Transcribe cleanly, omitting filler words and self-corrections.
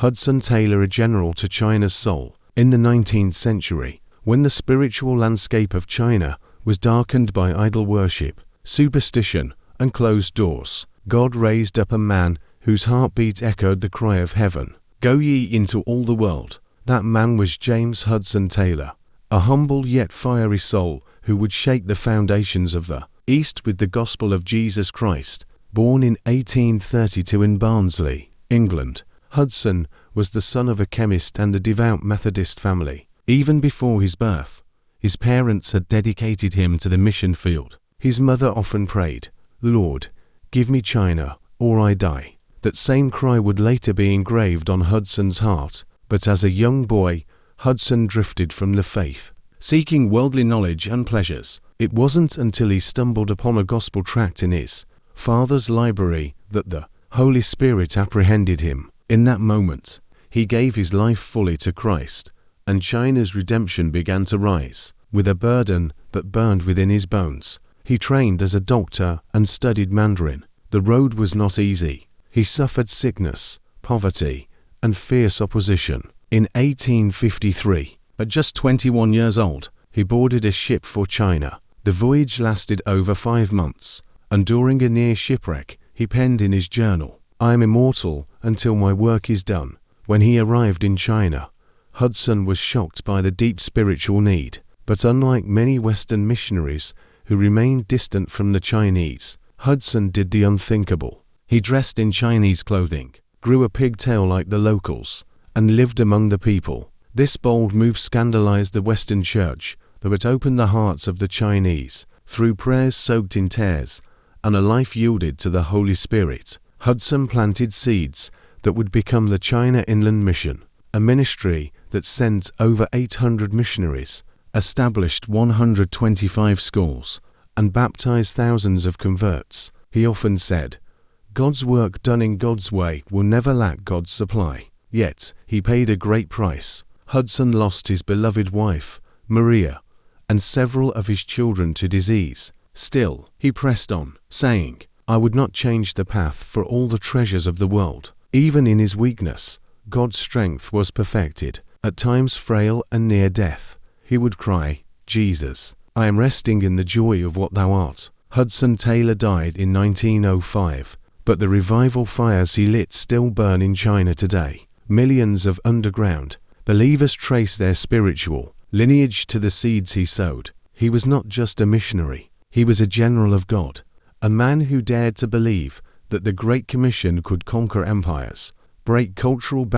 Hudson Taylor, a general to China's soul. In the 19th century, when the spiritual landscape of China was darkened by idol worship, superstition, and closed doors, God raised up a man whose heartbeat echoed the cry of heaven, "Go ye into all the world." That man was James Hudson Taylor, a humble yet fiery soul who would shake the foundations of the East with the gospel of Jesus Christ. Born in 1832 in Barnsley, England, Hudson was the son of a chemist and a devout Methodist family. Even before his birth, his parents had dedicated him to the mission field. His mother often prayed, "Lord, give me China, or I die." That same cry would later be engraved on Hudson's heart, but as a young boy, Hudson drifted from the faith, seeking worldly knowledge and pleasures. It wasn't until he stumbled upon a gospel tract in his father's library that the Holy Spirit apprehended him. In that moment, he gave his life fully to Christ, and China's redemption began to rise. With a burden that burned within his bones, he trained as a doctor and studied Mandarin. The road was not easy. He suffered sickness, poverty, and fierce opposition. In 1853, at just 21 years old, he boarded a ship for China. The voyage lasted over 5 months, and during a near shipwreck, he penned in his journal, "I am immortal until my work is done." When he arrived in China, Hudson was shocked by the deep spiritual need. But unlike many Western missionaries who remained distant from the Chinese, Hudson did the unthinkable. He dressed in Chinese clothing, grew a pigtail like the locals, and lived among the people. This bold move scandalized the Western Church, though it opened the hearts of the Chinese. Through prayers soaked in tears and a life yielded to the Holy Spirit, Hudson planted seeds that would become the China Inland Mission, a ministry that sent over 800 missionaries, established 125 schools, and baptized thousands of converts. He often said, "God's work done in God's way will never lack God's supply." Yet, he paid a great price. Hudson lost his beloved wife, Maria, and several of his children to disease. Still, he pressed on, saying, "I would not change the path for all the treasures of the world." Even in his weakness, God's strength was perfected. At times frail and near death, he would cry, "Jesus, I am resting in the joy of what thou art." Hudson Taylor died in 1905, but the revival fires he lit still burn in China today. Millions of underground believers trace their spiritual lineage to the seeds he sowed. He was not just a missionary, he was a general of God, a man who dared to believe that the Great Commission could conquer empires, break cultural